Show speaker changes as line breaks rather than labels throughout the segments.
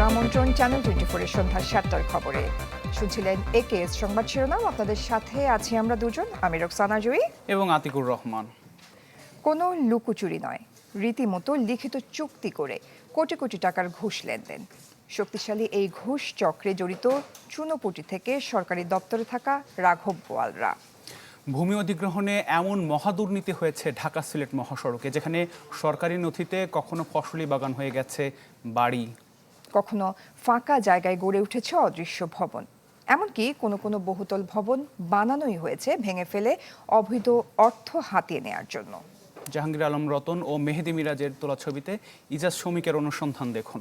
আমন্ত্রণ চ্যানেল 24 সন্ধ্যা 7টার খবরে। শুনছিলেন একেএস সংবাদ শিরোনাম। আপনাদের সাথে আছি আমরা দুজন, আমি রোকসানা জুই
এবং আতিকুর রহমান।
কোনো লুকোচুরি নয়, রীতিমতো লিখিত চুক্তি করে কোটি কোটি টাকার ঘুষ লেনদেন। শক্তিশালী এই ঘুষ চক্রে জড়িত চুনোপুটি থেকে সরকারি দপ্তরে থাকা রাঘব বোয়ালরা।
ভূমি অধিগ্রহণে এমন মহাদুর্নীতি হয়েছে ঢাকা সিলেট মহাসড়কে, যেখানে সরকারি নথিতে কখনো ফসলি বাগান হয়ে গেছে বাড়ি,
কখনো ফাঁকা জায়গায় গড়ে উঠেছে অদৃশ্য ভবন। এমনকি কোনো কোনো বহুতল ভবন বানানোই হয়েছে ভেঙে ফেলে অবৈধ অর্থ হাতিয়ে নেয়ার জন্য।
জাহাঙ্গীর আলম রতন ও মেহেদি মিরাজের তোলা ছবিতে ইজাজ শমিকের অনুসন্ধান দেখুন।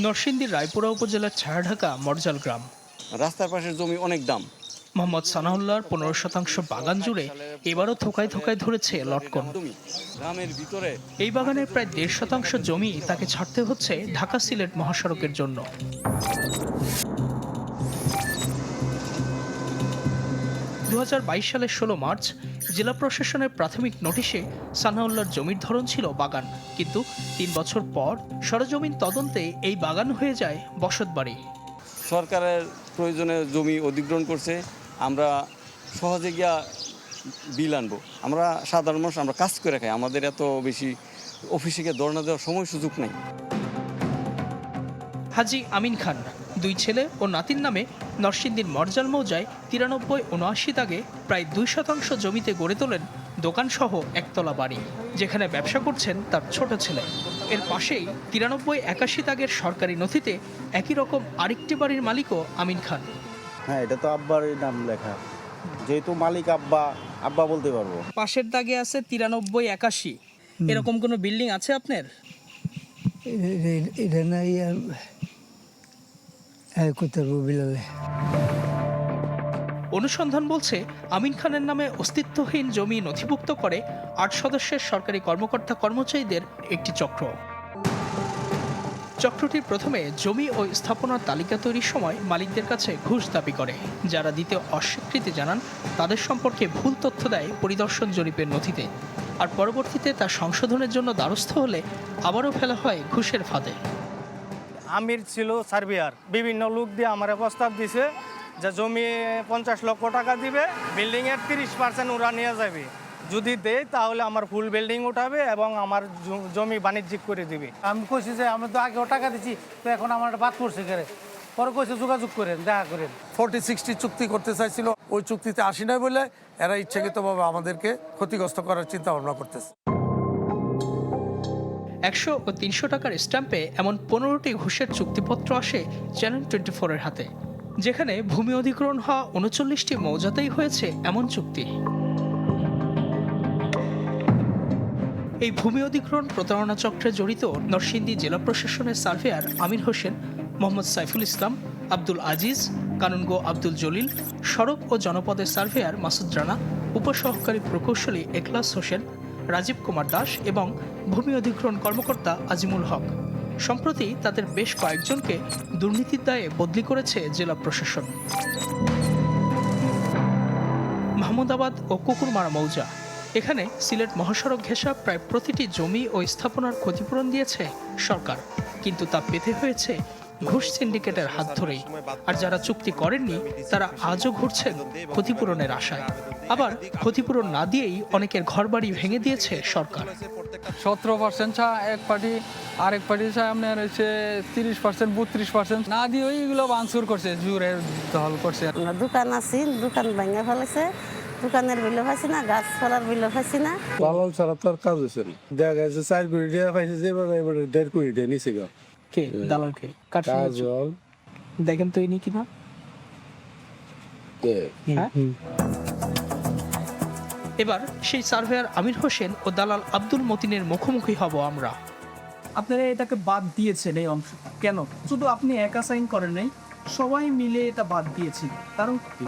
নরসিংদীর রায়পুরা উপজেলার ছায়াঢাকা মরজাল গ্রাম।
রাস্তার পাশের জমি অনেক দাম।
মোহাম্মদ সানাউল্লাহর 15% বাগান জুড়ে এবারও থোকায় থোকায় ধরেছে লটকন।
গ্রামের ভিতরে
এই বাগানের প্রায় 1.5% জমি তাকে ছাড়তে হচ্ছে ঢাকা সিলেট মহাসড়কের জন্য। 2022 সালের 16 মার্চ জেলা প্রশাসনের প্রাথমিক নোটিশে সানাউল্লাহর জমির ধরন ছিল বাগান, কিন্তু 3 বছর পর সরজমিন তদন্তে এই বাগান হয়ে যায় বসতবাড়ি।
সরকারের প্রয়োজনে জমি অধিগ্রহণ করছে, আমরা সহজে গিয়া বিল আনবো। আমরা সাধারণ মানুষ, আমরা কাজ করে খাই, আমাদের এত বেশি অফিসে গিয়ে ধর্ণা দেওয়ার সময় সুযোগ নেই।
হাজি আমিন খান 2 ছেলে ও নাতির নামে নরসিংদীর মরজাল মৌজায় 93-79 দাগে প্রায় 2% জমিতে গড়ে তোলেন দোকানসহ একতলা বাড়ি, যেখানে ব্যবসা করছেন তার ছোট ছেলে। এর পাশেই 93-81 দাগের সরকারি নথিতে একই রকম আরেকটি বাড়ির মালিকও আমিন খান।
হ্যাঁ, এটা তো আব্বার নাম লেখা, যেহেতু মালিক আব্বা, আব্বা বলতে পারবো।
পাশের দাগে আছে 93-81। এরকম কোনো বিল্ডিং আছে আপনার? অনুসন্ধান বলছে আমিন খানের নামে অস্তিত্বহীন জমি নথিভুক্ত করে 8 সদস্যের সরকারি কর্মকর্তা কর্মচারীদের একটি চক্র। চক্রটি প্রথমে জমি ও স্থাপনার তালিকা তৈরির সময় মালিকদের কাছে ঘুষ দাবি করে। যারা দিতে অস্বীকৃতি জানান তাদের সম্পর্কে ভুল তথ্য দেয় পরিদর্শন জরিপের নথিতে, আর পরবর্তীতে তা সংশোধনের জন্য দ্বারস্থ হলে আবারও ফেলা হয় ঘুষের ফাঁদে।
আমির ছিল সার্ভেয়ার, বিভিন্ন লোক দিয়ে আমার প্রস্তাব দিছে যে জমি 50 লক্ষ টাকা দিবে, বিল্ডিংয়ের 30% ওরা নিয়ে যাবে। যদি দেয় তাহলে আমার ফুল বিল্ডিং উঠাবে এবং আমার জমি বাণিজ্যিক করে দিবে।
আমি কইছি যে আমি তো আগেও টাকা দিচ্ছি, তো এখন আমার বাদ পড়ছে করে। পরে কইছে যোগাযোগ করেন, দেখা করেন।
40-60 চুক্তি করতে চাইছিল, ওই চুক্তিতে আসি নাই বলে এরা ইচ্ছাকৃতভাবে আমাদেরকে ক্ষতিগ্রস্ত করার চিন্তা ভাবনা করতেছে।
100 ও 300 টাকার স্ট্যাম্পে এমন 15টি ঘুষের চুক্তিপত্র আসে চ্যানেল 24-এর হাতে, যেখানে ভূমি অধিগ্রহণ হওয়া 39টি মৌজাতেই হয়েছে এমন চুক্তি। এই ভূমি অধিগ্রহণ প্রতারণা চক্রে জড়িত নরসিংদী জেলা প্রশাসনের সার্ভেয়ার আমির হোসেন, মোহাম্মদ সাইফুল ইসলাম, আব্দুল আজিজ, কানুনগো আব্দুল জলিল, সড়ক ও জনপদের সার্ভেয়ার মাসুদ রানা, উপসহকারী প্রকৌশলী এখলাস হোসেন, রাজীব কুমার দাস এবং ভূমি অধিগ্রহণ কর্মকর্তা আজিমুল হক। সম্প্রতি তাদের বেশ কয়েকজনকে দুর্নীতির দায়ে বদলি করেছে জেলা প্রশাসন। মাহমুদাবাদ ও কুকুরমারা মৌজা, এখানে সিলেট মহাসড়ক ঘেঁষা প্রায় প্রতিটি জমি ও স্থাপনার ক্ষতিপূরণ দিয়েছে সরকার, কিন্তু তা পেতে হয়েছে ঘুষ সিন্ডিকেটের হাত ধরেই। আর যারা চুক্তি করেননি তারা আজও ঘুরছেন ক্ষতিপূরণের আশায়। আবার ক্ষতিপূরণ না দিয়েই অনেকের ঘরবাড়ি ভেঙে দিয়েছে সরকার।
17% এক পার্টি, আরেক পার্টি আপনার হচ্ছে 30%, 32% না দিয়ে ওইগুলো বানসুর করছে, জোরের দল করছে।
দোকান আছি, দোকান ভেঙে ফেলেছে, দোকানের বিলো পাইছি না, গাছপালার বিলো পাইছি না।
দালাল ছাড়া তো আর কাজ হয়েছে না। দেখা গেছে 4 কোটি টাকা পাইছে, এবারে 1.5 কোটি টাকা নিচে গেল।
কে দালাল? কে
কাজল?
দেখেন তো ইনি কিনা। এবার সেই সার্ভেয়ার আমির হোসেন ও দালাল আব্দুল মতিনের মুখোমুখি হব আমরা।
আপনারা এটাকে বাদ দিয়েছেন এই অংশ কেন? শুধু আপনি একা সাইন করেন নাই, সবাই মিলে এটা বাদ দিয়েছেন, কারণ কি?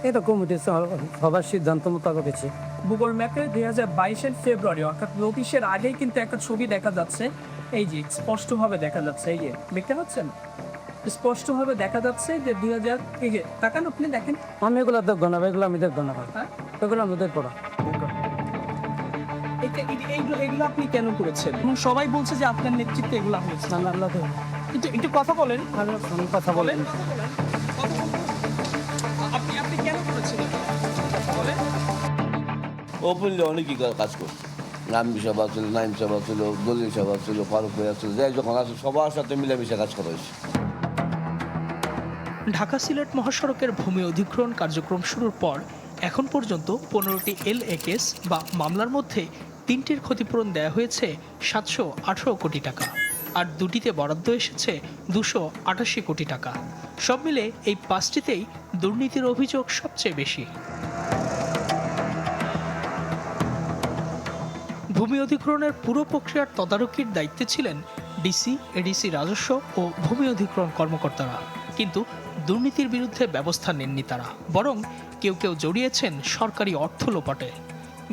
এটা কমিটি সবার সিদ্ধান্ত মোতাবেক হয়েছে।
গুগল ম্যাপে 2022-এর ফেব্রুয়ারি, অর্থাৎ নোটিশের আগেই কিন্তু একটা ছবি দেখা যাচ্ছে, এই যে স্পষ্টভাবে দেখা যাচ্ছে, এই যে দেখতে পাচ্ছেন, স্পষ্টভাবে দেখা যাচ্ছে যে 2000, এই যে তাকান আপনি দেখেন।
আমি এগুলো দেখবো না, এগুলো আমি দেখবো না, এগুলো আমি দেখবো না।
এগুলো আপনি কেন করেছেন? এবং সবাই বলছে যে আপনার নেতৃত্বে এগুলো হয়েছে। একটু কথা বলেন।
কথা বলেন।
আপনি কেন করেছেন এটা? বলেন।
ওপেনলি অনেকই কাজ করছে। নামিম সভা ছিল, নাইম সভা ছিল, দলিল সভা ছিল, ফারুক ভাইয়া ছিল, যাই যখন আসে সবার সাথে মিলেমিশে কাজ করা হয়েছে।
ঢাকা সিলেট মহাসড়কের ভূমি অধিগ্রহণ কার্যক্রম শুরুর পর এখন পর্যন্ত 15টি LAকেস বা মামলার মধ্যে 3টির ক্ষতিপূরণ দেয়া হয়েছে 718 কোটি টাকা, আর 2টিতে বরাদ্দ এসেছে 288 কোটি টাকা। সব মিলে এই 5টিতেই দুর্নীতির অভিযোগ সবচেয়ে বেশি। ভূমি অধিগ্রহণের পুরো প্রক্রিয়ার তদারকির দায়িত্বে ছিলেন ডিসি, এডিসি, রাজস্ব ও ভূমি অধিগ্রহণ কর্মকর্তারা, কিন্তু দুর্নীতির বিরুদ্ধে ব্যবস্থা নেননি তারা, বরং কেউ কেউ জড়িয়েছেন সরকারি অর্থ লোপাটে।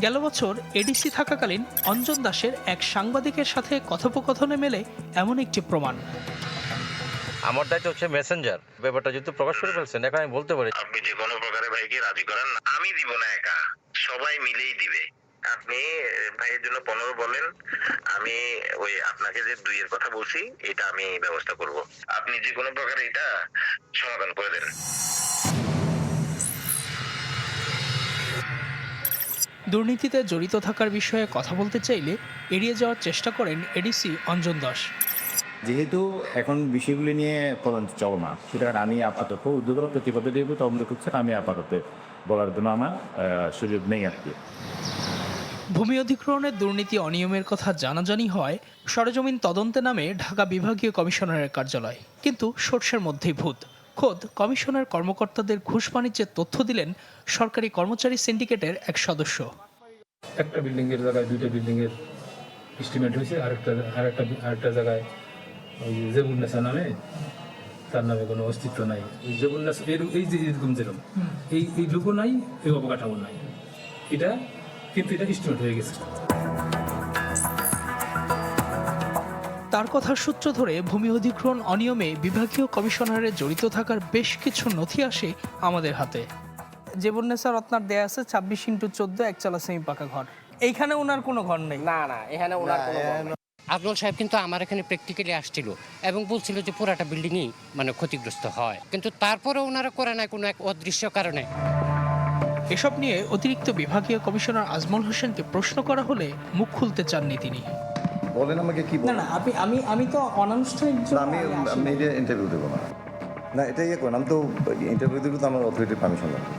গেল বছর এডিসি থাকাকালীন অঞ্জন দাসের এক সাংবাদিকের সাথে কথোপকথনে মেলে এমন একটি প্রমাণ।
আমার দায়িত্ব হচ্ছে মেসেঞ্জার, ব্যাপারটা যেহেতু প্রকাশ করে ফেলছেন এখন আমি বলতে পারি।
আপনি যে কোনো প্রকারে ভাইকে রাজি করান, আমি দিব না একা, সবাই মিলেই দিবে। আপনি ভাইয়ের জন্য 15 বলেন, আমি ওই আপনাকে যে 2 এর কথা বলছি এটা আমি ব্যবস্থা করব। আপনি যে কোনো প্রকারে এটা সমাধান করে দেন।
দুর্নীতিতে জড়িত থাকার বিষয়ে কথা বলতে চাইলে এড়িয়ে যাওয়ার চেষ্টা করেন এডিসি অঞ্জন দাস।
যেহেতু এখন বিষয়গুলি নিয়ে তদন্ত চলমান, সুতরাং আমি আপাতত উদ্যোগ প্রতিবাদ দেব, তদন্ত করছেন, আমি আপাতত বলার জন্য আমার সুযোগ নেই আর কি।
ভূমি অধিগ্রহণের দুর্নীতি অনিয়মের কথা জানাজানি হয় সরেজমিন তদন্তে নামে ঢাকা বিভাগীয় কমিশনারের কার্যালয়, কিন্তু সর্ষের মধ্যেই ভূত। খোদ কমিশনার কর্মকর্তাদের ঘুষ বাণিজ্যের তথ্য দিলেন সরকারি কর্মচারী সিন্ডিকেটের এক সদস্য।
একটা বিল্ডিং এর জায়গায় 2টা বিল্ডিং এর এস্টিমেট হয়েছে, আরেকটা জায়গায় ওই জেবুন্নেসা নামে, তার নামে কোনো অস্তিত্ব নাই। জেবুন্নেসা এই যে এরকম যেরকম এই লোকও নাই, এই অবকাঠামো নাই, এটা কিন্তু এটা এস্টিমেট হয়ে গেছে।
তার কথার সূত্র ধরে ভূমি অধিগ্রহণ অনিয়মে বিভাগীয় কমিশনারের জড়িত থাকার বেশ কিছু নথি আসে আমাদের হাতে।
জেবুন্নেসা রত্নার দেয়া আছে 26x14 একচালা সেমি পাকা ঘর। এইখানে ওনার কোনো ঘর নেই।
না, এখানে ওনার কোনো ঘর নেই। আফজল সাহেব কিন্তু আমার এখানে প্র্যাকটিক্যালি আসছিল এবং বলছিল যে পুরাটা বিল্ডিংই মানে ক্ষতিগ্রস্ত হয়, কিন্তু তারপরে ওনারা করে নাই কোনো এক অদৃশ্য কারণে।
এসব নিয়ে অতিরিক্ত বিভাগীয় কমিশনার আজমল হোসেনকে প্রশ্ন করা হলে মুখ খুলতে চাননি তিনি।
বলেন আমাকে কি বলেন?
না আমি তো অনানুষ্ঠানিক,
আমি ইন্টারভিউ দেবো না। না এটা ইয়ে করেন, আমি তো ইন্টারভিউ দেবো, তো আমার অথরিটির পারমিশন লাগবে।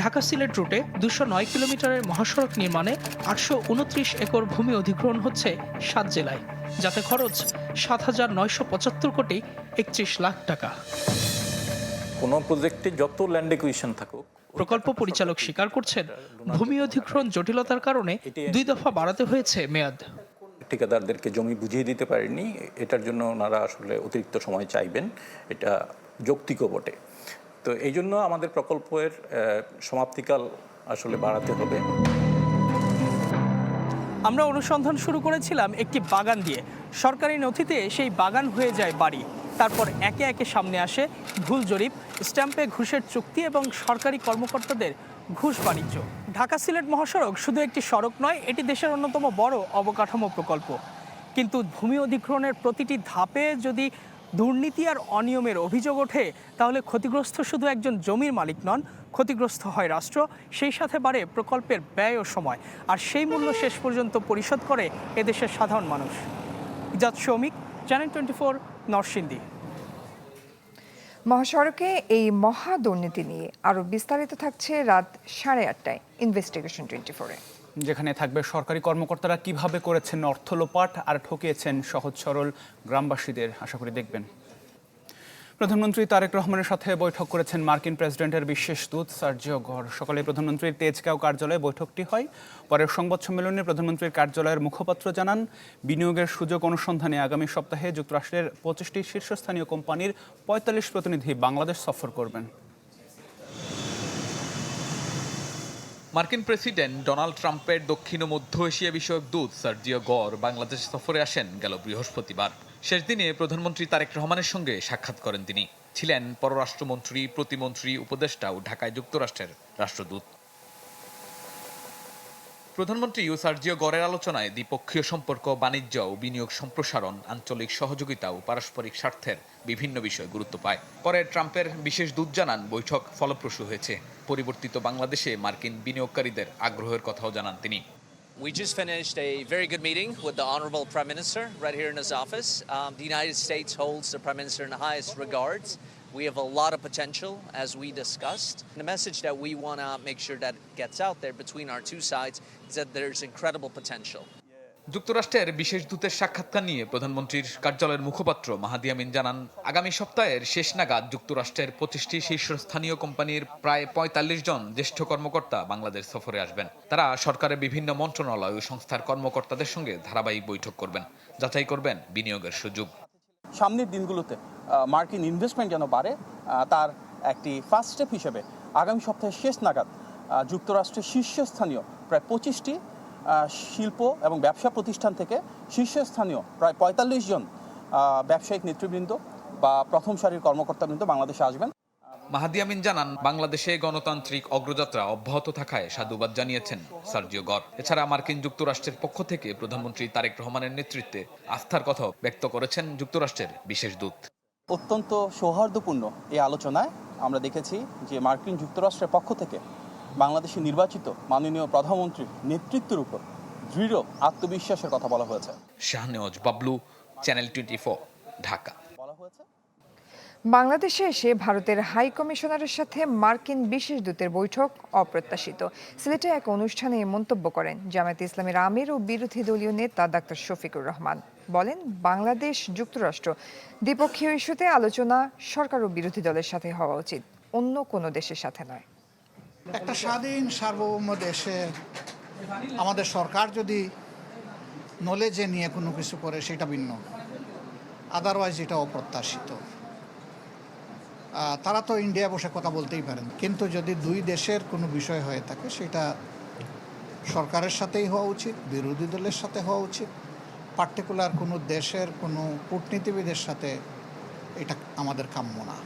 ঢাকা সিলেট রুটে 209 কিলোমিটারের মহাসড়ক নির্মাণে 829 একর ভূমি অধিগ্রহণ হচ্ছে 7 জেলায়, যাতে খরচ 7,975 কোটি 31 লাখ টাকা।
কোনো প্রজেক্টে যত ল্যান্ড একুইশন থাকুক,
প্রকল্প পরিচালক স্বীকার করছেন ভূমি অধিগ্রহণ জটিলতার কারণে 2 দফা বাড়াতে হয়েছে মেয়াদ।
ঠিকাদারদেরকে জমি বুঝিয়ে দিতে পারেনি, এটার জন্য ওনারা আসলে অতিরিক্ত সময় চাইবেন, এটা যৌক্তিকও বটে। তো এই জন্য আমাদের প্রকল্পের সমাপ্তিকাল আসলে বাড়াতে হবে।
আমরা অনুসন্ধান শুরু করেছিলাম একটি বাগান দিয়ে। সরকারি নথিতে সেই বাগান হয়ে যায় বাড়ি। তারপর একে একে সামনে আসে ভুল জরিপ, স্ট্যাম্পে ঘুষের চুক্তি এবং সরকারি কর্মকর্তাদের ঘুষ বাণিজ্য। ঢাকা সিলেট মহাসড়ক শুধু একটি সড়ক নয়, এটি দেশের অন্যতম বড় অবকাঠামো প্রকল্প। কিন্তু ভূমি অধিগ্রহণের প্রতিটি ধাপে যদি দুর্নীতি আর অনিয়মের অভিযোগ ওঠে, তাহলে ক্ষতিগ্রস্ত শুধু একজন জমির মালিক নন, ক্ষতিগ্রস্ত হয় রাষ্ট্র, সেই সাথে বাড়ে প্রকল্পের ব্যয় ও সময়, আর সেই মূল্য শেষ পর্যন্ত পরিশোধ করে এদেশের সাধারণ মানুষ। ইজাদ শৌমিক, চ্যানেল 24, নরসিংদী।
মহাসড়কে এই মহা দুর্নীতি নিয়ে আরও বিস্তারিত থাকছে রাত 8:30টায় ইনভেস্টিগেশন 24-এ,
যেখানে থাকবে সরকারি কর্মকর্তারা কিভাবে করেছেন অর্থ লোপাট আর ঠকিয়েছেন সহজ সরল গ্রামবাসীদের। আশা করি দেখবেন। প্রধানমন্ত্রী তারেক রহমানের সাথে বৈঠক করেছেন মার্কিন প্রেসিডেন্টের বিশেষ দূত সার্জিও গর। সকালে প্রধানমন্ত্রীর তেজগাঁও কার্যালয়ে বৈঠকটি হয়। পরে সংবাদ সম্মেলনে প্রধানমন্ত্রীর কার্যালয়ের মুখপাত্র জানান, বিনিয়োগের সুযোগ অনুসন্ধানে আগামী সপ্তাহে যুক্তরাষ্ট্রের 25টি শীর্ষস্থানীয় কোম্পানির 45 প্রতিনিধি বাংলাদেশ সফর করবেন।
মার্কিন প্রেসিডেন্ট ডোনাল্ড ট্রাম্পের দক্ষিণ ও মধ্য এশিয়া বিষয়ক দূত সার্জিও গর বাংলাদেশ সফরে আসেন গেল বৃহস্পতিবার। শেষ দিনে প্রধানমন্ত্রী তারেক রহমানের সঙ্গে সাক্ষাৎ করেন তিনি। ছিলেন পররাষ্ট্রমন্ত্রী, প্রতিমন্ত্রী, উপদেষ্টা ও ঢাকায় যুক্তরাষ্ট্রের রাষ্ট্রদূত। প্রধানমন্ত্রী ও সার্জিও গরের আলোচনায় দ্বিপক্ষীয় সম্পর্ক, বাণিজ্য ও বিনিয়োগ সম্প্রসারণ, আঞ্চলিক সহযোগিতা ও পারস্পরিক স্বার্থের বিভিন্ন বিষয় গুরুত্ব পায়। পরে ট্রাম্পের বিশেষ দূত জানান বৈঠক ফলপ্রসূ হয়েছে। পরিবর্তিত বাংলাদেশে মার্কিন বিনিয়োগকারীদের আগ্রহের কথাও জানান তিনি।
We just finished a very good meeting with the Honorable Prime Minister right here in his office. The United States holds the Prime Minister in the highest regards. We have a lot of potential, as we discussed. The message that we want to make sure that gets out there between our two sides is that there's incredible potential.
যুক্তরাষ্ট্রের বিশেষ দূতের সাক্ষাৎকার নিয়ে প্রধানমন্ত্রীর কার্যালয়ের মুখপাত্র মাহাদি আমিন জানান, আগামী সপ্তাহের শেষ নাগাদ যুক্তরাষ্ট্রের 25টি শীর্ষস্থানীয় কোম্পানির প্রায় 45 জন জ্যেষ্ঠ কর্মকর্তা বাংলাদেশ সফরে আসবেন। তারা সরকারের বিভিন্ন মন্ত্রণালয় ও সংস্থার কর্মকর্তাদের সঙ্গে ধারাবাহিক বৈঠক করবেন, যাচাই করবেন বিনিয়োগের সুযোগ।
সামনের দিনগুলোতে মার্কিন ইনভেস্টমেন্ট যেন বাড়ে, তার একটি ফার্স্ট স্টেপ হিসেবে আগামী সপ্তাহের শেষ নাগাদ যুক্তরাষ্ট্রের শীর্ষস্থানীয় প্রায় 25টি শিল্প এবং ব্যবসা প্রতিষ্ঠান থেকে শীর্ষস্থানীয় প্রায় 45 জন ব্যবসায়িক নেতৃবৃন্দ বা প্রথম সারির কর্মকর্তাবৃন্দ বাংলাদেশে আসবেন।
মাহাদি আমিন জানান, বাংলাদেশে গণতান্ত্রিক অগ্রযাত্রা অব্যাহত থাকায় সাধুবাদ জানিয়েছেন সার্জিও গর। এছাড়া মার্কিন যুক্তরাষ্ট্রের পক্ষ থেকে প্রধানমন্ত্রী তারেক রহমানের নেতৃত্বে আস্থার কথাও ব্যক্ত করেছেন যুক্তরাষ্ট্রের বিশেষ দূত।
অত্যন্ত সৌহার্দ্যপূর্ণ এই আলোচনায় আমরা দেখেছি যে মার্কিন যুক্তরাষ্ট্রের পক্ষ থেকে বাংলাদেশে নির্বাচিত মাননীয় প্রধানমন্ত্রীর নেতৃত্বের উপর দৃঢ় আত্মবিশ্বাসের কথা বলা হয়েছে।
শাহনেওয়াজ বাবলু, চ্যানেল 24, ঢাকা।
বাংলাদেশে এসে ভারতের হাই কমিশনারের সাথে মার্কিন বিশেষ দূতের বৈঠক অপ্রত্যাশিত। সিলেটে এক অনুষ্ঠানে মন্তব্য করেন জামায়াতে ইসলামের আমির ও বিরোধী দলীয় নেতা ডাক্তার শফিকুর রহমান। বলেন, বাংলাদেশ যুক্তরাষ্ট্র দ্বিপক্ষীয় ইস্যুতে আলোচনা সরকার ও বিরোধী দলের সাথে হওয়া উচিত, অন্য কোনো দেশের সাথে নয়।
একটা স্বাধীন সার্বভৌম দেশের আমাদের সরকার যদি নলেজে নিয়ে কোনো কিছু করে সেটা ভিন্ন, আদারওয়াইজ এটা অপ্রত্যাশিত। তারা তো ইন্ডিয়া বসে কথা বলতেই পারেন, কিন্তু যদি দুই দেশের কোনো বিষয় হয়ে থাকে সেটা সরকারের সাথেই হওয়া উচিত, বিরোধী দলের সাথে হওয়া উচিত। পার্টিকুলার কোনো দেশের কোনো কূটনীতিবিদের সাথে এটা আমাদের কাম্য না।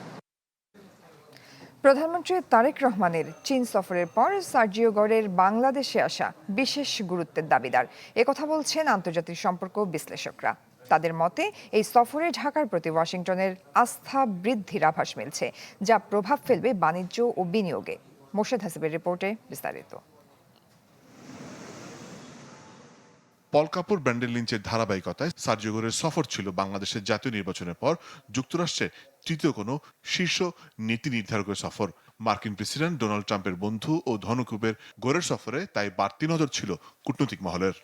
প্রধানমন্ত্রী তারেক রহমানের চীন সফরের পর সার্জিও গরের বাংলাদেশে আসা বিশেষ গুরুত্বের দাবিদার একথা বলছেন আন্তর্জাতিক সম্পর্ক বিশ্লেষকরা। তাদের মতে এই সফরে ঢাকার প্রতি ওয়াশিংটনের আস্থা বৃদ্ধির আভাস মিলছে, যা প্রভাব ফেলবে বাণিজ্য ও বিনিয়োগে। মোর্শেদ হাসিবের রিপোর্টে বিস্তারিত।
পল কাপুর, ব্র্যান্ডন লিঞ্চের ধারাবাহিকতায় সার্জিও গোরের সফর ছিল বাংলাদেশের জাতীয় নির্বাচনের পর যুক্তরাষ্ট্রের তৃতীয় কোনো শীর্ষ নীতি নির্ধারকের সফর। মার্কিন প্রেসিডেন্ট ডোনাল্ড ট্রাম্পের বন্ধু ও ধনকুবের গোরের সফরে তাই বাড়তি নজর ছিল কূটনৈতিক মহলের।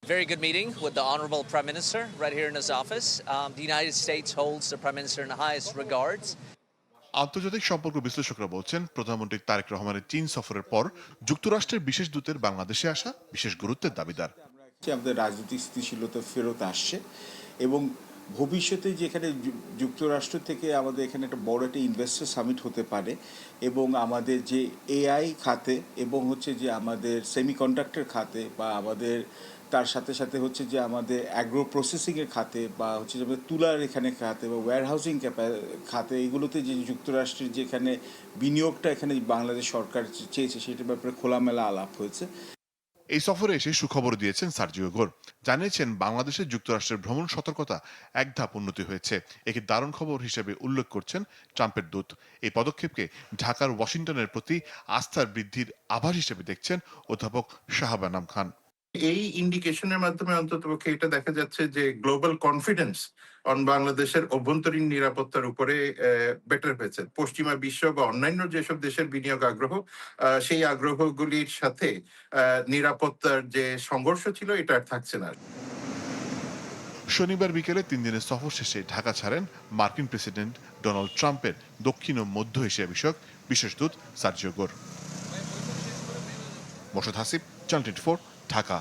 Very good meeting with the Honorable Prime Minister right here in his office. The United States holds the Prime Minister in the highest regards.
আন্তর্জাতিক সম্পর্ক বিশ্লেষকরা বলছেন, প্রধানমন্ত্রী তারেক রহমানের চীন সফরের পর যুক্তরাষ্ট্রের বিশেষ দূতের বাংলাদেশে আসা বিশেষ গুরুত্বের দাবিদার।
আমাদের রাজনৈতিক স্থিতিশীলতা ফেরত আসছে এবং ভবিষ্যতে যেখানে যুক্তরাষ্ট্র থেকে আমাদের এখানে একটা বড় একটা ইনভেস্টর সামিট হতে পারে এবং আমাদের যে এআই খাতে এবং হচ্ছে যে আমাদের সেমিকন্ডাক্টর খাতে বা আমাদের তার সাথে সাথে হচ্ছে যে আমাদের অ্যাগ্রো প্রসেসিংয়ের খাতে বা হচ্ছে যে আমাদের তুলার এখানে খাতে বা ওয়্যারহাউসিং খাতে এগুলোতে যে যুক্তরাষ্ট্রের যেখানে বিনিয়োগটা এখানে বাংলাদেশ সরকার চেয়েছে সেটার ব্যাপারে খোলামেলা আলাপ হয়েছে।
এই সফরে এসে সুখবর দিয়েছেন সার্জিও গোর। জানিয়েছেন বাংলাদেশের যুক্তরাষ্ট্রের ভ্রমণ সতর্কতা এক ধাপ উন্নতি হয়েছে। একে দারুণ খবর হিসেবে উল্লেখ করছেন ট্রাম্পের দূত। এই পদক্ষেপকে ঢাকার ওয়াশিংটনের প্রতি আস্থার বৃদ্ধির আভাস হিসেবে দেখছেন অধ্যাপক শাহবানাম খান।
এই ইন্ডিকেশনের মাধ্যমে অন্ততপক্ষে এটা দেখা যাচ্ছে যে গ্লোবাল কনফিডেন্স অন বাংলাদেশের অভ্যন্তরীণ নিরাপত্তার উপরে বেটার হয়েছে। পশ্চিমা বিশ্ব বা অন্যান্য যেসব দেশের বিনিয়োগ আগ্রহ, সেই আগ্রহগুলির সাথে নিরাপত্তার যে সংঘর্ষ ছিল এটা আর থাকছে না।
শনিবার বিকেলে 3 দিনের সফর শেষে ঢাকা ছাড়েন মার্কিন প্রেসিডেন্ট ডোনাল্ড ট্রাম্পের দক্ষিণ ও মধ্য এশিয়া বিষয়ক বিশেষ দূত সার্জিও গোর। মোর্শেদ হাসিব, চ্যানেল 24, ঢাকা।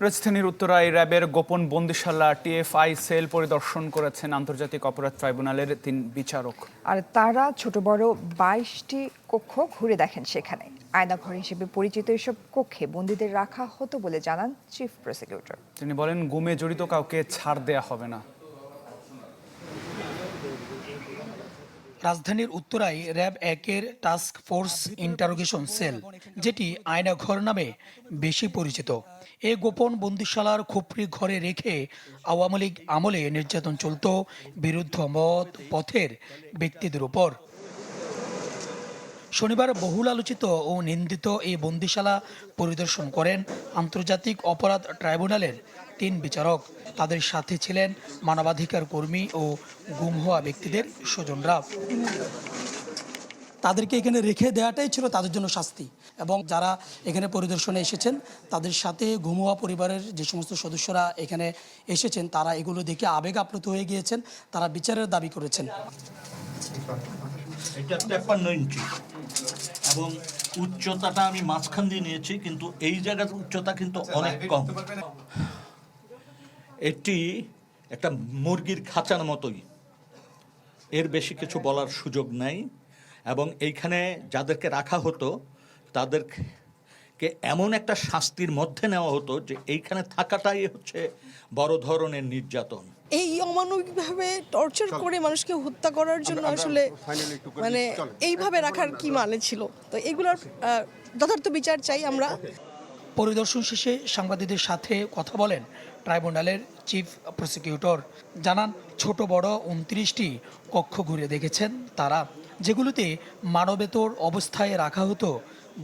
রাজধানীর উত্তরায় র্যাবের গোপন বন্দিশালা টিএফআই সেল পরিদর্শন করেছেন আন্তর্জাতিক অপরাধ ট্রাইব্যুনালের 3 বিচারক।
আর তারা ছোট বড় 22টি কক্ষ ঘুরে দেখেন। সেখানে আয়নাঘর হিসেবে পরিচিত এসব কক্ষে বন্দীদের রাখা হতো বলে জানান চিফ প্রসিকিউটর।
তিনি বলেন, গুমে জড়িত কাউকে ছাড় দেয়া হবে না।
রাজধানীর উত্তরায় র্যাব 1-এর টাস্ক ফোর্স ইন্টারোগেশন সেল, যেটি আয়নাঘর নামে বেশি পরিচিত। এ গোপন বন্দিশালার খুপড়ি ঘরে রেখে আওয়ামী লীগ আমলে নির্যাতন চলত বিরুদ্ধ মত পথের ব্যক্তিদের উপর। শনিবার বহুল আলোচিত ও নিন্দিত এই বন্দিশালা পরিদর্শন করেন আন্তর্জাতিক অপরাধ ট্রাইব্যুনালের 3 বিচারক। তাদের সাথে ছিলেন মানবাধিকার কর্মী ও গুম হওয়া ব্যক্তিদের স্বজনরা।
তাদেরকে এখানে রেখে দেওয়াটাই ছিল তাদের জন্য শাস্তি, এবং যারা এখানে পরিদর্শনে এসেছেন তাদের সাথে গুম হওয়া পরিবারের যে সমস্ত সদস্যরা এখানে এসেছেন তারা এগুলো দেখে আবেগ আপ্লুত হয়ে গিয়েছেন, তারা বিচারের দাবি করেছেন।
এটা 53 ইঞ্চি এবং উচ্চতাটা আমি মাঝখান দিয়ে নিয়েছি, কিন্তু এই জায়গার উচ্চতা কিন্তু অনেক কম। এটি একটা মুরগির খাঁচার মতোই, এর বেশি কিছু বলার সুযোগ নাই। এবং এইখানে যাদেরকে রাখা হতো তাদেরকে এমন একটা শাস্তির মধ্যে নেওয়া হতো যে এইখানে থাকাটাই হচ্ছে বড় ধরনের নির্যাতন।
এই অমানবিকভাবে টর্চার করে মানুষকে হত্যা করার জন্য আসলে মানে এইভাবে রাখার কি মানে ছিল? তো এগুলোর যথার্থ বিচার চাই আমরা।
পরিদর্শন শেষে সাংবাদিকদের সাথে কথা বলেন ট্রাইব্যুনালের চিফ প্রসিকিউটর। জানান ছোট বড় 29টি কক্ষ ঘুরে দেখেছেন তারা, যেগুলোতে মানবেতর অবস্থায় রাখা হতো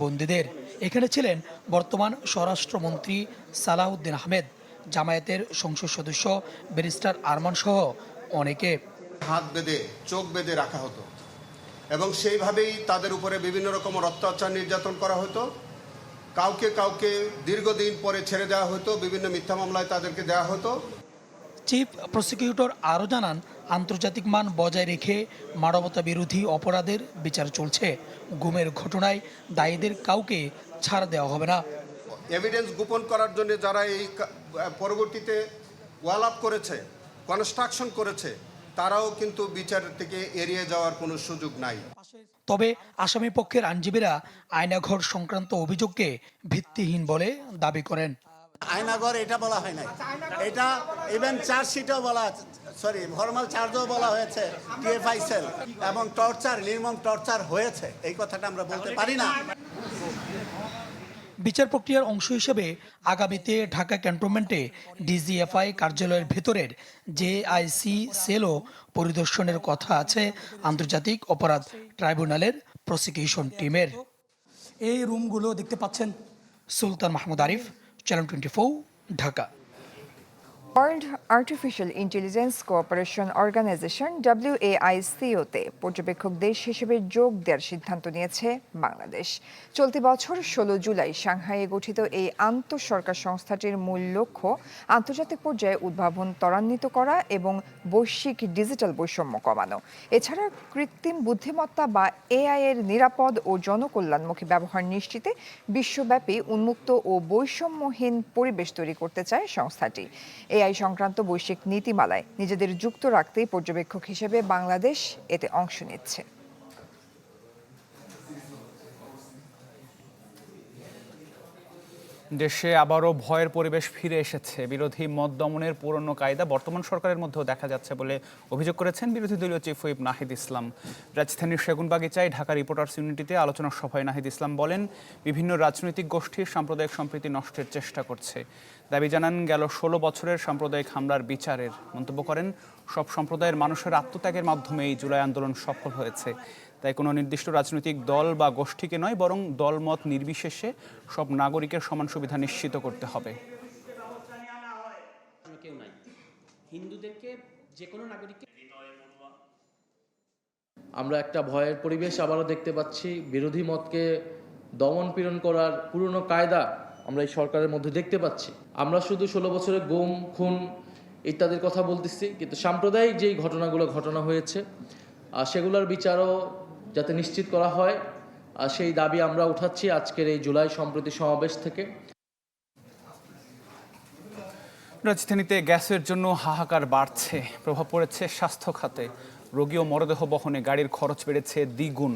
বন্দীদের। এখানে ছিলেন বর্তমান স্বরাষ্ট্রমন্ত্রী সালাউদ্দিন আহমেদ, জামায়াতের সংসদ সদস্য ব্যারিস্টার আরমান সহ অনেকে।
হাত বেঁধে চোখ বেঁধে রাখা হতো এবং সেইভাবেই তাদের উপরে বিভিন্ন রকমের অত্যাচার নির্যাতন করা হতো। কাউকে কাউকে দীর্ঘদিন পরে ছেড়ে দেওয়া হতো, বিভিন্ন মিথ্যা মামলায় তাদেরকে দেওয়া হতো।
চিফ প্রসিকিউটর আরও জানান, আন্তর্জাতিক মান বজায় রেখে মানবতা বিরোধী অপরাধের বিচার চলছে। গুমের ঘটনায় দায়ীদের কাউকে ছাড় দেওয়া হবে না।
এভিডেন্স গোপন করার জন্য যারা এই পরবর্তীতে ওয়াল আপ করেছে, কনস্ট্রাকশন করেছে, তারাও কিন্তু বিচার থেকে এড়িয়ে যাওয়ার কোনো সুযোগ নাই।
তবে আসামি পক্ষের আইনজীবীরা আয়নাঘর সংক্রান্ত অভিযোগকে ভিত্তিহীন বলে দাবি করেন।
আয়নাঘর এটা বলা হয় নাই, এটা ইভেন চার্জশিটও বলা, ফর্মাল চার্জও বলা হয়েছে টিএফআই সেল, এবং টর্চার, নির্মম টর্চার হয়েছে, এই কথাটা আমরা বলতে পারি না।
বিচার প্রক্রিয়ার অংশ হিসেবে আগামীতে ঢাকা ক্যান্টনমেন্টে ডিজিএফআই কার্যালয়ের ভেতরের জেআইসি সেলও পরিদর্শনের কথা আছে আন্তর্জাতিক অপরাধ ট্রাইব্যুনালের প্রসিকিউশন টিমের।
এই রুমগুলো দেখতে পাচ্ছেন।
Sultan Mahmud Arif, channel 24, Dhaka.
World artificial intelligence cooperation organization WAICO-তে পর্যবেক্ষক দেশ হিসেবে যোগ দেওয়ার সিদ্ধান্ত নিয়েছে বাংলাদেশ। চলতি বছর 16 জুলাই সাংহাইয়ে গঠিত এই আন্তঃসরকার সংস্থাটির মূল লক্ষ্য আন্তর্জাতিক পর্যায়ে উদ্ভাবন ত্বরান্বিত করা এবং বৈশ্বিক ডিজিটাল বৈষম্য কমানো। এছাড়া কৃত্রিম বুদ্ধিমত্তা বা AI এর নিরাপদ ও জনকল্যাণমুখী ব্যবহার নিশ্চিতে বিশ্বব্যাপী উন্মুক্ত ও বৈষম্যহীন পরিবেশ তৈরি করতে চায় সংস্থাটি। AI সংক্রান্ত বৈশ্বিক নীতিমালায় নিজেদের যুক্ত রাখতেই পর্যবেক্ষক হিসেবে বাংলাদেশ এতে অংশ নিচ্ছে।
দেশে আবারও ভয়ের পরিবেশ ফিরে এসেছে। বিরোধী মত দমনের পুরনো কায়দা বর্তমান সরকারের মধ্যেও দেখা যাচ্ছে বলে অভিযোগ করেছেন বিরোধী দলীয় চিফ হুইপ নাহিদ ইসলাম। রাজধানীর সেগুনবাগিচায় ঢাকা রিপোর্টার্স ইউনিটিতে আলোচনা সভায় নাহিদ ইসলাম বলেন, বিভিন্ন রাজনৈতিক গোষ্ঠীর সাম্প্রদায়িক সম্প্রীতি নষ্টের চেষ্টা করছে। দাবি জানান গেল 16 বছরের সাম্প্রদায়িক হামলার বিচারের। মন্তব্য করেন, সব সম্প্রদায়ের মানুষের আত্মত্যাগের মাধ্যমে এই জুলাই আন্দোলন সফল হয়েছে। তাই কোনো নির্দিষ্ট রাজনৈতিক দল বা গোষ্ঠীকে নয়, বরং দলমত নির্বিশেষে সব নাগরিকের সমান সুবিধা নিশ্চিত করতে হবে।
আমরা একটা ভয়ের পরিবেশ আবারও দেখতে পাচ্ছি। বিরোধী মতকে দমন পীড়ন করার পুরনো কায়দা আমরা এই সরকারের মধ্যে দেখতে পাচ্ছি। আমরা শুধু 16 বছরের গুম, খুন ইত্যাদির কথা বলতেছি, কিন্তু সাম্প্রদায়িক যেই ঘটনা হয়েছে সেগুলোর বিচারও যাতে নিশ্চিত করা হয় সেই দাবি আমরা উঠাচ্ছি আজকের এই জুলাই সম্প্রীতি সমাবেশ থেকে।
রাজধানীতে গ্যাসের জন্য হাহাকার বাড়ছে, প্রভাব পড়েছে স্বাস্থ্য খাতে। রোগী ও মরদেহ বহনে গাড়ির খরচ বেড়েছে দ্বিগুণ।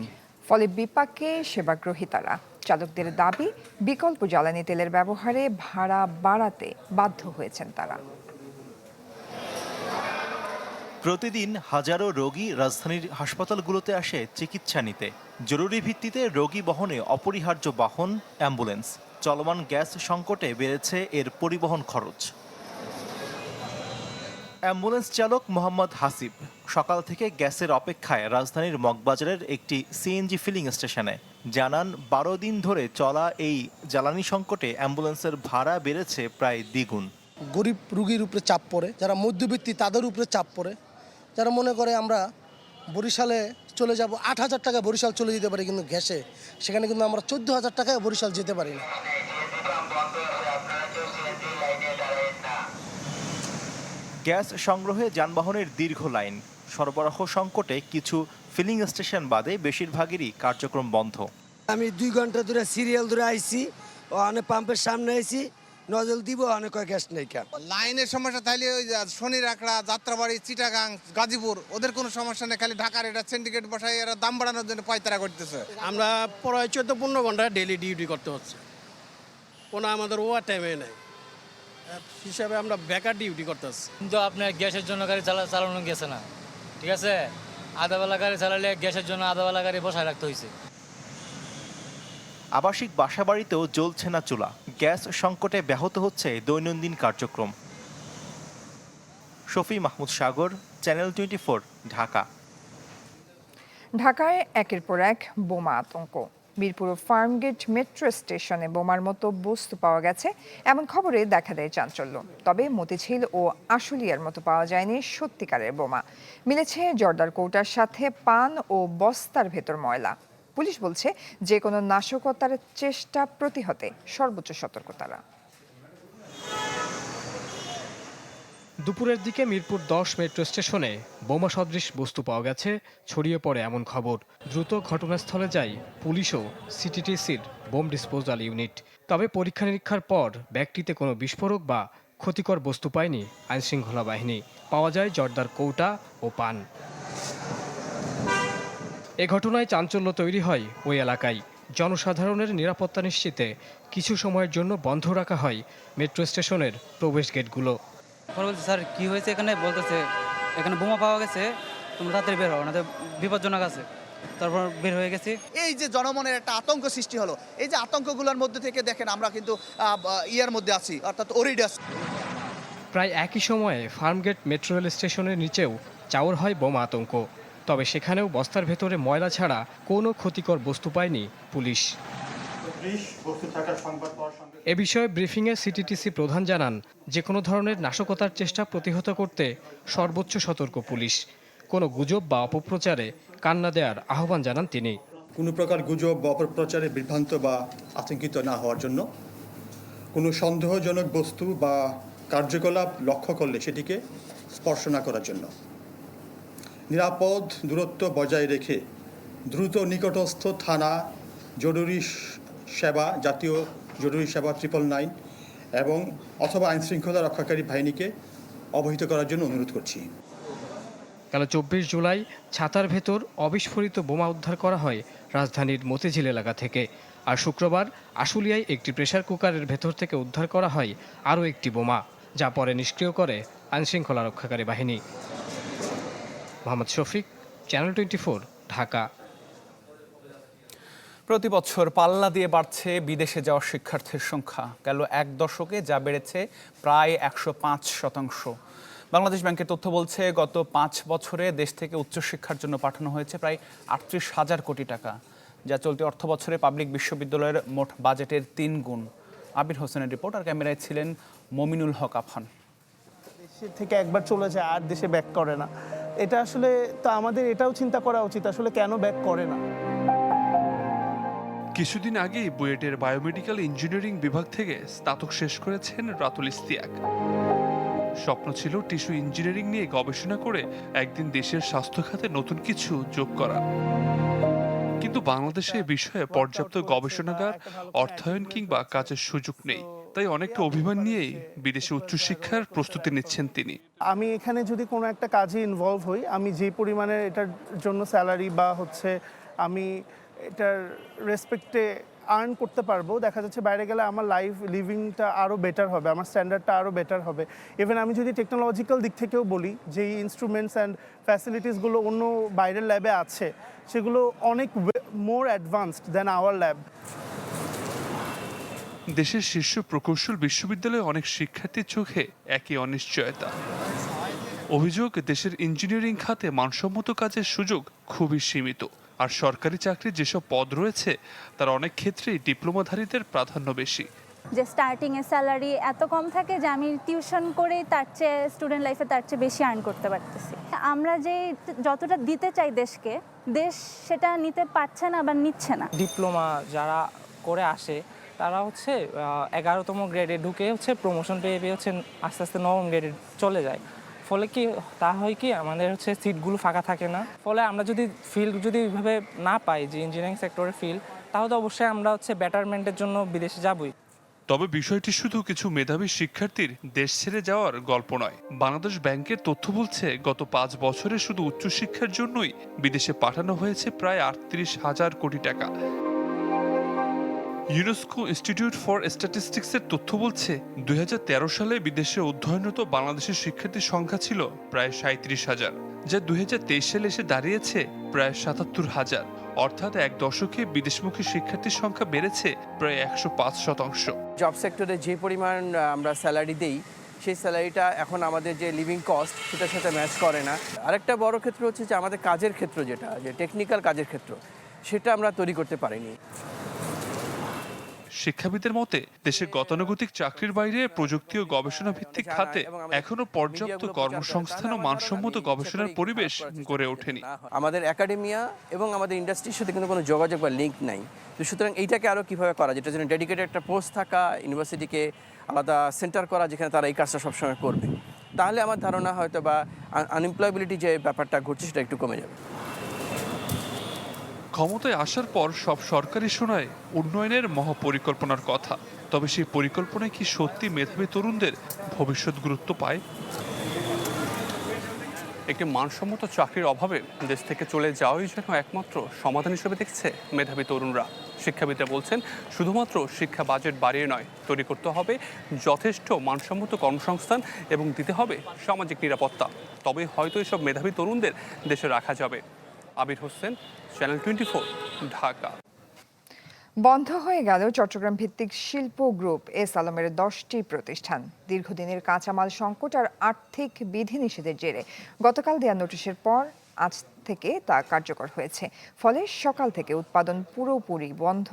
ফলে বিপাকে সেবাগ্রহীতারা। চালকদের দাবি, বিকল্প জ্বালানি তেলের ব্যবহারে ভাড়া বাড়াতে বাধ্য হয়েছেন তারা।
প্রতিদিন হাজারো রোগী রাজধানীর হাসপাতালগুলোতে আসে চিকিৎসা নিতে। জরুরি ভিত্তিতে রোগী বহনে অপরিহার্য বাহন অ্যাম্বুলেন্স। চলমান গ্যাস সংকটে বেড়েছে এর পরিবহন খরচ। অ্যাম্বুলেন্স চালক মোহাম্মদ হাসিব সকাল থেকে গ্যাসের অপেক্ষায় রাজধানীর মগবাজারের একটি সিএনজি ফিলিং স্টেশনে। জানান 12 দিন ধরে চলা এই জ্বালানি সংকটে অ্যাম্বুলেন্সের ভাড়া বেড়েছে প্রায় দ্বিগুণ।
গরিব রুগীর উপরে চাপ পড়ে, যারা মধ্যবিত্ত তাদের উপরে চাপ পড়ে। যারা মনে করে আমরা বরিশালে চলে যাব, 8,000 টাকায় বরিশাল চলে যেতে পারি, কিন্তু গ্যাসে সেখানে কিন্তু আমরা 14,000 টাকায় বরিশাল যেতে পারি না।
গ্যাস সংগ্রহে যানবাহনের দীর্ঘ লাইন, সরবরাহ সংকটে কিছু ফিলিং স্টেশন বাদে বেশিরভাগেরই কার্যক্রম বন্ধ।
আমি 2 ঘন্টা ধরে সিরিয়াল ধরে আইছি, অনেক পাম্পের সামনে আইছি, নজল দিব, অনেক গ্যাস নেই।
লাইনের সমস্যা তাইলে ওই শনি রাখড়া, যাত্রাবাড়ি, চিটাগাং, গাজীপুর ওদের কোনো সমস্যা নেই, খালি ঢাকার এটা সিন্ডিকেট বসাই এরা দাম বাড়ানোর জন্য পায়তারা করতেছে।
আমরা প্রায় 14-15 ঘন্টা ডেইলি ডিউটি করতে হচ্ছে, কোনো আমাদের ওভার টাইমে নেই হিসাবে আমরা বেকার ডিউটি করতেছি।
কিন্তু আপনার গ্যাসের জন্য গাড়ি চালানো গেছে না, ঠিক আছে? আধাবেলা গাড়ি চালালে গ্যাসের জন্য আধাবেলা গাড়ি বসায় রাখতে হয়েছে।
আবাসিক বাসাবাড়িতেও জ্বলছে না চুলা। গ্যাস সংকটে ব্যাহত হচ্ছে দৈনন্দিন কার্যক্রম। শফি মাহমুদ সাগর, চ্যানেল 24, ঢাকা।
ঢাকায় একের পর এক বোমা আতঙ্ক। মিরপুর ফার্মগেট মেট্রো স্টেশনে বোমার মতো বস্তু পাওয়া গেছে, এমন খবরে দেখা দেয় চাঞ্চল্য। তবে মতিঝিল ও আশুলিয়ার মতো পাওয়া যায়নি সত্যিকারের বোমা। মিলেছে জর্দার কৌটার সাথে পান ও বস্তার ভেতর ময়লা। পুলিশ বলছে যে কোনো নাশকতার চেষ্টা প্রতিহতে সর্বোচ্চ সতর্কতারা।
দুপুরের দিকে মিরপুর 10 মেট্রো স্টেশনে বোমা সদৃশ বস্তু পাওয়া গেছে, ছড়িয়ে পড়ে এমন খবর। দ্রুত ঘটনাস্থলে যায় পুলিশ ও সিটিটিসির বোম ডিসপোজাল ইউনিট। তবে পরীক্ষা নিরীক্ষার পর ব্যাগটিতে কোনো বিস্ফোরক বা ক্ষতিকর বস্তু পায়নি আইনশৃঙ্খলা বাহিনী। পাওয়া যায় জর্দার কৌটা ও পান। এ ঘটনায় চাঞ্চল্য তৈরি হয় ওই এলাকায়। জনসাধারণের নিরাপত্তা নিশ্চিতে কিছু সময়ের জন্য বন্ধ রাখা হয় মেট্রো স্টেশনের প্রবেশ গেটগুলো।
স্যার কি হয়েছে এখানে? বলতেছে এখানে বোমা পাওয়া গেছে, তোমরা তাড়াতাড়ি বের হও, না বিপজ্জনক আছে। তারপর বের হয়ে গেছি।
এই যে জনমনের একটা আতঙ্ক সৃষ্টি হলো, এই যে আতঙ্কগুলোর মধ্যে থেকে দেখেন আমরা কিন্তু ইয়ার মধ্যে আছি, অর্থাৎ ওরিডাস।
প্রায় একই সময়ে ফার্মগেট মেট্রো রেল স্টেশনের নিচেও চাউর হয় বোমা আতঙ্ক। তবে সেখানেও বস্তার ভেতরে ময়লা ছাড়া কোনো ক্ষতিকর বস্তু পায়নি পুলিশ। এ বিষয়ে ব্রিফিংয়ে সিটিটিসি প্রধান জানান, যে কোনো ধরনের নাশকতার চেষ্টা প্রতিহত করতে সর্বোচ্চ সতর্ক পুলিশ। কোনো গুজব বা অপপ্রচারে কান না দেওয়ার আহ্বান জানান তিনি।
কোনো প্রকার গুজব বা অপপ্রচারে বিভ্রান্ত বা আতঙ্কিত না হওয়ার জন্য, কোনো সন্দেহজনক বস্তু বা কার্যকলাপ লক্ষ্য করলে সেটিকে স্পর্শ না করার জন্য, নিরাপদ দূরত্ব বজায় রেখে দ্রুত নিকটস্থ থানা, জরুরি সেবা, জাতীয় জরুরি সেবা 999 এবং অথবা আইনশৃঙ্খলা রক্ষাকারী বাহিনীকে অবহিত করার জন্য অনুরোধ করছি।
কাল 24 জুলাই ছাতার ভেতর অবিস্ফোরিত বোমা উদ্ধার করা হয় রাজধানীর মতিঝিল এলাকা থেকে। আর শুক্রবার আশুলিয়ায় একটি প্রেসার কুকারের ভেতর থেকে উদ্ধার করা হয় আরও একটি বোমা, যা পরে নিষ্ক্রিয় করে আইনশৃঙ্খলা রক্ষাকারী বাহিনী। মোহাম্মদ শফিক, চ্যানেল 24, ঢাকা।
প্রতি বছর পাল্লা দিয়ে বাড়ছে বিদেশে যাওয়া শিক্ষার্থীর সংখ্যা। গেল এক দশকে যা বেড়েছে প্রায় 105%। বাংলাদেশ ব্যাংকের তথ্য বলছে, গত 5 বছরে দেশ থেকে উচ্চশিক্ষার জন্য পাঠানো হয়েছে প্রায় 38,000 কোটি টাকা, যা চলতি অর্থ বছরে পাবলিক বিশ্ববিদ্যালয়ের মোট বাজেটের 3 গুণ। আবির হোসেনের রিপোর্ট। আর ক্যামেরায় ছিলেন মমিনুল হক আফান।
দেশের থেকে একবার চলে যায় আর দেশে ব্যাক করে না, এটা আসলে তো আমাদের এটাও চিন্তা করা উচিত, আসলে কেন ব্যাক করে না।
কিছুদিন আগেই বুয়েটের বায়োমেডিক্যাল ইঞ্জিনিয়ারিং বিভাগ থেকে স্নাতক শেষ করেছেন রাতুল ইস্তিয়াক। স্বপ্ন ছিল টিস্যু ইঞ্জিনিয়ারিং নিয়ে গবেষণা করে একদিন দেশের স্বাস্থ্য খাতে নতুন কিছু যোগ করার। কিন্তু বাংলাদেশে এ বিষয়ে পর্যাপ্ত গবেষণাগার, অর্থায়ন কিংবা কাজের সুযোগ নেই। তাই অনেকটা অভিমান নিয়েই বিদেশে উচ্চশিক্ষার প্রস্তুতি নিচ্ছেন তিনি।
আমি এখানে যদি কোনো একটা কাজে ইনভলভ হই, আমি যে পরিমাণে এটার জন্য স্যালারি বা আমি এটার রেসপেক্টে আর্ন করতে পারবো, দেখা যাচ্ছে বাইরে গেলে আমার লাইফ লিভিংটা আরও বেটার হবে, আমার স্ট্যান্ডার্ডটা আরও বেটার হবে। ইভেন আমি যদি টেকনোলজিক্যাল দিক থেকেও বলি, যেই ইনস্ট্রুমেন্টস অ্যান্ড ফ্যাসিলিটিসগুলো অন্য বাইরের ল্যাবে আছে সেগুলো অনেক মোর অ্যাডভান্সড দ্যান আওয়ার ল্যাব।
দেশের শীর্ষ প্রকৌশল বিশ্ববিদ্যালয়ে অনেক শিক্ষার্থীর চোখে একই অনিশ্চয়তা। অভিযোগ, দেশের ইঞ্জিনিয়ারিং খাতে মানসম্মত কাজের সুযোগ খুবই সীমিত, আর সরকারি চাকরির যেসব পদ রয়েছে তার অনেক ক্ষেত্রেই ডিপ্লোমাধারীদের প্রাধান্য বেশি।
যে স্টার্টিংয়ের স্যালারি এত কম থাকে যে আমি টিউশন করেই তার চেয়ে স্টুডেন্ট লাইফে তার চেয়ে বেশি আর্ন করতে পারতেছি। আমরা যে যতটা দিতে চাই দেশকে, দেশ সেটা নিতে পারছে না বা নিচ্ছে না।
ডিপ্লোমা যারা করে আসে তারা হচ্ছে 11তম গ্রেডে ঢুকে হচ্ছে প্রমোশন পেয়ে হচ্ছে আস্তে আস্তে 9ম গ্রেডে চলে যায়। ফলে কি তা হয় কি আমাদের হচ্ছে সিটগুলো ফাঁকা থাকে না। ফলে আমরা যদি ফিল্ড যদি এইভাবে না পাই, যে ইঞ্জিনিয়ারিং সেক্টরের ফিল্ড, তাহলে তো অবশ্যই আমরা হচ্ছে বেটারমেন্টের জন্য বিদেশে যাবই।
তবে বিষয়টি শুধু কিছু মেধাবী শিক্ষার্থীর দেশ ছেড়ে যাওয়ার গল্প নয়। বাংলাদেশ ব্যাংকের তথ্য বলছে, গত 5 বছরে শুধু উচ্চশিক্ষার জন্যই বিদেশে পাঠানো হয়েছে প্রায় 38,000 কোটি টাকা। ইউনেস্কো ইনস্টিটিউট ফর স্ট্যাটিস্টিক্সের তথ্য বলছে, 2013 সালে বিদেশে অধ্যয়নরত বাংলাদেশের শিক্ষার্থীর সংখ্যা ছিল প্রায় 37,000, যা 2023 সালে এসে দাঁড়িয়েছে প্রায় 77,000। অর্থাৎ এক দশকে বিদেশমুখী শিক্ষার্থীর সংখ্যা বেড়েছে প্রায় 105%।
জব সেক্টরে যে পরিমাণ আমরা স্যালারি দেই, সেই স্যালারিটা এখন আমাদের যে লিভিং কস্ট সেটার সাথে ম্যাচ করে না। আরেকটা বড় ক্ষেত্র হচ্ছে যে আমাদের কাজের ক্ষেত্র, যেটা যে টেকনিক্যাল কাজের ক্ষেত্র, সেটা আমরা তৈরি করতে পারিনি।
শিক্ষাবিদদের মতে, দেশের গতানুগতিক চাকরির বাইরে প্রযুক্তি ও গবেষণা ভিত্তিক খাতে এখনো পর্যাপ্ত কর্মসংস্থান ও মানসম্মত গবেষণার পরিবেশ গড়ে ওঠেনি।
আমাদের একাডেমিয়া এবং আমাদের ইন্ডাস্ট্রির সাথে কিন্তু কোনো যোগাযোগ বা লিঙ্ক নাই। তো সুতরাং এইটাকে আরও কীভাবে করা, যেটার জন্য ডেডিকেটেড একটা পোস্ট থাকা, ইউনিভার্সিটিকে আলাদা সেন্টার করা যেখানে তারা এই কাজটা সবসময় করবে, তাহলে আমার ধারণা হয়তো বা আনএমপ্লয়াবিলিটি যে ব্যাপারটা ঘটছে সেটা একটু কমে যাবে।
ক্ষমতায় আসার পর সব সরকারি শোনায় উন্নয়নের মহাপরিকল্পনার কথা, তবে সেই পরিকল্পনায় কি সত্যি মেধাবী তরুণদের ভবিষ্যৎ গুরুত্ব পায়?
একটি মানসম্মত চাকরির অভাবে দেশ থেকে চলে যাওয়াই যেন একমাত্র সমাধান হিসেবে দেখছে মেধাবী তরুণরা। শিক্ষাবিদরা বলছেন, শুধুমাত্র শিক্ষা বাজেট বাড়িয়ে নয়, তৈরি করতে হবে যথেষ্ট মানসম্মত কর্মসংস্থান এবং দিতে হবে সামাজিক নিরাপত্তা। তবে হয়তো এসব মেধাবী তরুণদের দেশে রাখা যাবে। আবির হোসেন, চ্যানেল 24, ঢাকা।
বন্ধ হয়ে গেল চট্টগ্রাম ভিত্তিক শিল্প গ্রুপ এস আলমের 10টি প্রতিষ্ঠান। দীর্ঘদিনের কাঁচামাল সংকট আর আর্থিক বিধিনিষেধের জেরে গতকাল দেওয়া নোটিশের পর আজ থেকে তা কার্যকর হয়েছে। ফলে সকাল থেকে উৎপাদন পুরোপুরি বন্ধ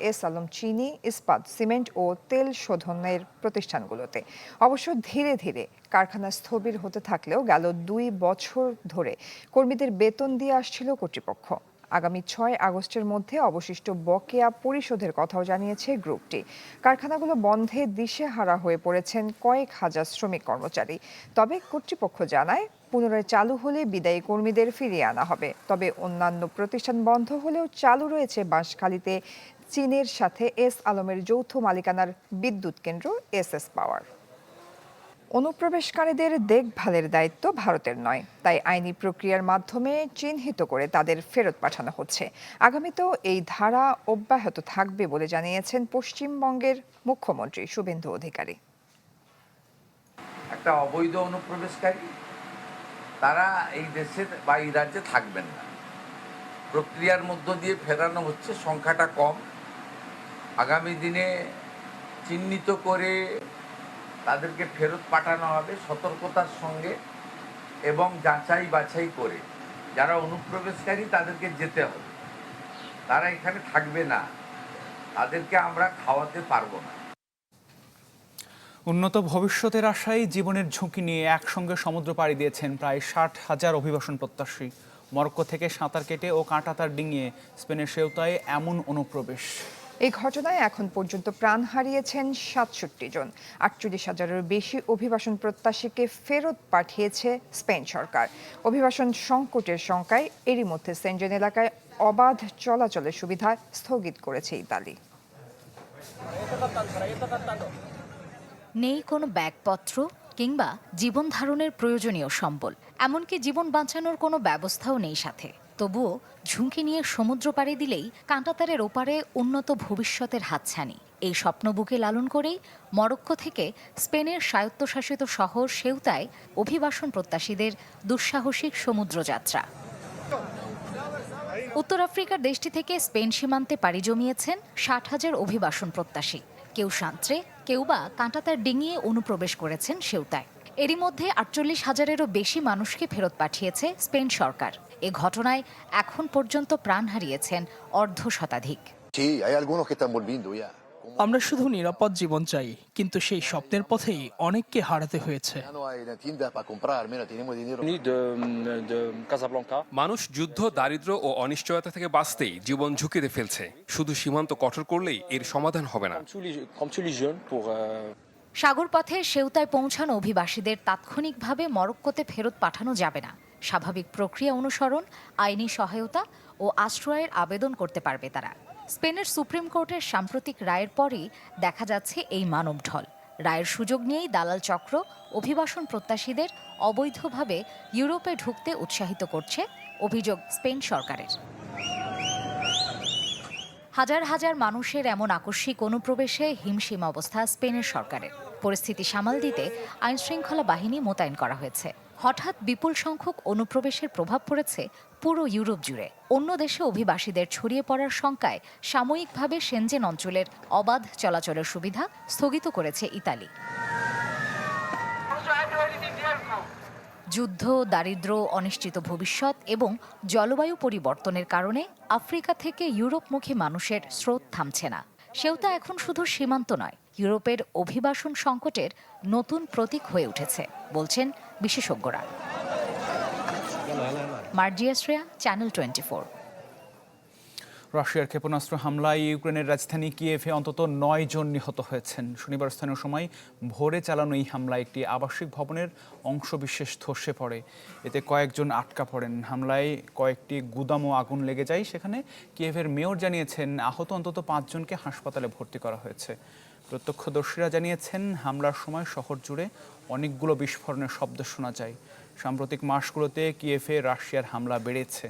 এস আলম চিনি, ইস্পাত, সিমেন্ট ও তেল শোধনের প্রতিষ্ঠানগুলোতে। অবশ্য ধীরে ধীরে কারখানা স্থবির হতে থাকলেও গেল 2 বছর ধরে কর্মীদের বেতন দিয়ে আসছিল কর্তৃপক্ষ। আগামী 6 আগস্টের মধ্যে অবশিষ্ট বকেয়া পরিশোধের কথাও জানিয়েছে গ্রুপটি। কারখানাগুলো বন্ধে দিশেহারা হয়ে পড়েছেন কয়েক হাজার শ্রমিক কর্মচারী। তবে কর্তৃপক্ষ জানায়, পুনরায় চালু হলে বিদায়ী কর্মীদের ফিরিয়ে আনা হবে। তবে অন্যান্য প্রতিষ্ঠান বন্ধ হলেও চালু রয়েছে বাঁশখালীতে চীনের সাথে এস আলমের যৌথ মালিকানার বিদ্যুৎ কেন্দ্র এসএস পাওয়ার। অনুপ্রবেশকারীদের দেখভালের দায়িত্ব ভারতের নয়, তাই আইনি প্রক্রিয়ার মাধ্যমে চিহ্নিত করে তাদের ফেরত পাঠানো হচ্ছে। আগামীতেও এই ধারা অব্যাহত থাকবে বলে জানিয়েছেন পশ্চিমবঙ্গের মুখ্যমন্ত্রী শুভেন্দু অধিকারী।
একটা অবৈধ অনুপ্রবেশকারী, তারা এই দেশে বা এই রাজ্যে থাকবেন না। প্রক্রিয়ার মধ্য দিয়ে ফেরানো হচ্ছে, সংখ্যাটা কম। আগামী দিনে চিহ্নিত করে তাদেরকে ফেরত পাঠানো হবে সতর্কতার সঙ্গে এবং যাচাই বাছাই করে। যারা অনুপ্রবেশকারী তাদেরকে যেতে হবে, তারা এখানে থাকবে না, তাদেরকে আমরা খাওয়াতে পারবো না।
উন্নত ভবিষ্যতের আশায় জীবনের ঝুঁকি নিয়ে একসঙ্গে সমুদ্র পাড়ি দিয়েছেন প্রায় 60,000 অভিবাসন প্রত্যাশী। মরক্কো থেকে সাঁতার কেটে ও কাঁটাতার ডিঙিয়ে স্পেনের সেউতায় এমন অনুপ্রবেশ।
এই ঘটনায় এখন পর্যন্ত প্রাণ হারিয়েছেন 67 জন। 48,000-এর বেশি অভিবাসন প্রত্যাশীকে ফেরত পাঠিয়েছে স্পেন সরকার। অভিবাসন সংকটের শঙ্কায় এরই মধ্যে সেনজেন এলাকায় অবাধ চলাচলের সুবিধা স্থগিত করেছে ইতালি।
নেই কোনো ব্যাগপত্র কিংবা জীবন ধারণের প্রয়োজনীয় সম্বল, এমনকি জীবন বাঁচানোর কোনো ব্যবস্থাও নেই সাথে।
তবুও ঝুঁকি নিয়ে সমুদ্র পাড়ি দিলেই কাঁটাতারের ওপারে উন্নত ভবিষ্যতের হাতছানি। এই স্বপ্ন বুকে লালন করেই মরক্কো থেকে স্পেনের স্বায়ত্তশাসিত শহর সেউতায় অভিবাসন প্রত্যাশীদের দুঃসাহসিক সমুদ্রযাত্রা। উত্তর আফ্রিকার দেশটি থেকে স্পেন সীমান্তে পাড়ি জমিয়েছেন 60,000 অভিবাসন প্রত্যাশী। কেউ সাঁতরে, কেউ বা কাঁটাতার ডিঙিয়ে অনুপ্রবেশ করেছেন সেউতায়। এরই মধ্যে 48,000-এরও বেশি মানুষকে ফেরত পাঠিয়েছে স্পেন সরকার। এ ঘটনায় এখন পর্যন্ত প্রাণ হারিয়েছেন অর্ধ শতাধিক।
আমরা শুধু নিরাপদ জীবন চাই, কিন্তু সেই স্বপ্নের পথেই অনেককে হারাতে হয়েছে।
মানুষ যুদ্ধ, দারিদ্র্য ও অনিশ্চয়তা থেকে বাঁচতেই জীবন ঝুঁকিতে ফেলছে। শুধু সীমান্ত কঠোর করলেই এর সমাধান হবে না।
সাগর পথে সেউতায় পৌঁছানো অভিবাসীদের তাৎক্ষণিকভাবে মরক্কোতে ফেরত পাঠানো যাবে না। স্বাভাবিক প্রক্রিয়া অনুসরণ, আইনি সহায়তা ও আশ্রয়ের আবেদন করতে পারবে তারা। স্পেনের সুপ্রিম কোর্টের সাম্প্রতিক রায়ের পরই দেখা যাচ্ছে এই মানব ঢল। রায়ের সুযোগ নিয়েই দালাল চক্র অভিবাসন প্রত্যাশীদের অবৈধভাবে ইউরোপে ঢুকতে উৎসাহিত করছে, অভিযোগ স্পেন সরকারের। হাজার হাজার মানুষের এমন আকস্মিক অনুপ্রবেশে হিমশিম অবস্থা স্পেনের সরকারের। পরিস্থিতি সামাল দিতে আইনশৃঙ্খলা বাহিনী মোতায়েন করা হয়েছে। হঠাৎ বিপুল সংখ্যক অনুপ্রবেশের প্রভাব পড়েছে পুরো ইউরোপ জুড়ে। অন্য দেশে অভিবাসীদের ছড়িয়ে পড়ার শঙ্কায় সাময়িকভাবে সেনজেন অঞ্চলের অবাধ চলাচলের সুবিধা স্থগিত করেছে ইতালি। যুদ্ধ, দারিদ্র্য, অনিশ্চিত ভবিষ্যৎ এবং জলবায়ু পরিবর্তনের কারণে আফ্রিকা থেকে ইউরোপমুখী মানুষের স্রোত থামছে না। সেউতা এখন শুধু সীমান্ত নয়, ইউরোপের অভিবাসন সংকটের নতুন প্রতীক হয়ে উঠেছে বলছেন বিশেষজ্ঞরা। মার্জিয়া শ্রেয়া, চ্যানেল 24।
রাশিয়ার ক্ষেপণাস্ত্র হামলায় ইউক্রেনের রাজধানী কিয়েভে অন্তত 9 জন নিহত হয়েছেন। শনিবার স্থানীয় সময় ভোরে চালানো এই হামলায় একটি আবাসিক ভবনের অংশবিশেষ ধসে পড়ে। এতে কয়েকজন আটকা পড়েন। হামলায় কয়েকটি গুদামও আগুন লেগে যায়। সেখানে কিয়েভের মেয়র জানিয়েছেন আহত অন্তত 5 জনকে হাসপাতালে ভর্তি করা হয়েছে। প্রত্যক্ষদর্শীরা জানিয়েছেন হামলার সময় শহর জুড়ে অনেকগুলো বিস্ফোরণের শব্দ শোনা যায়। সাম্প্রতিক মাসগুলোতে কিয়েভে রাশিয়ার হামলা বেড়েছে।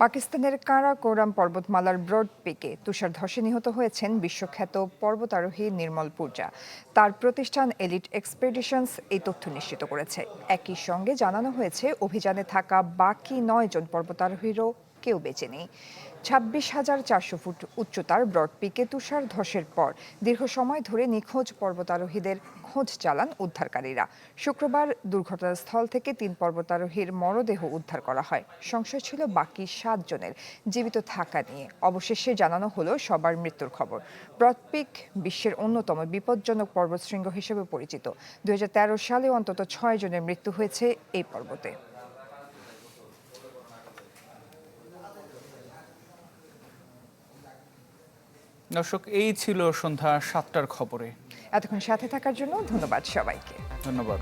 পাকিস্তানের কারাকোরাম পর্বতমালার ব্রড পিকে তুষার ধসে নিহত হয়েছেন বিশ্বখ্যাত পর্বতারোহী নির্মল পূজা। তার প্রতিষ্ঠান এলিট এক্সপেডিশনস এই তথ্য নিশ্চিত করেছে। একই সঙ্গে জানানো হয়েছে অভিযানে থাকা বাকি 9 জন পর্বতারোহীরও কেউ বেঁচে নেই। 26,400 ফুট উচ্চতার ব্রড পিকে তুষার ধসের পর দীর্ঘ সময় ধরে নিখোঁজ পর্বতারোহীদের খোঁজ চালান উদ্ধারকারীরা। শুক্রবার দুর্ঘটনাস্থল থেকে 3 পর্বতারোহীর মরদেহ উদ্ধার করা হয়। সংশয় ছিল বাকি 7 জনের জীবিত থাকা নিয়ে। অবশেষে জানানো হলো সবার মৃত্যুর খবর। ব্রড পিক বিশ্বের অন্যতম বিপজ্জনক পর্বতশৃঙ্গ হিসেবে পরিচিত। 2013 সালে অন্তত 6 জনের মৃত্যু হয়েছে এই পর্বতে।
দর্শক, এই ছিল সন্ধ্যা 7টার খবরে।
এতক্ষণ সাথে থাকার জন্য ধন্যবাদ সবাইকে।
ধন্যবাদ।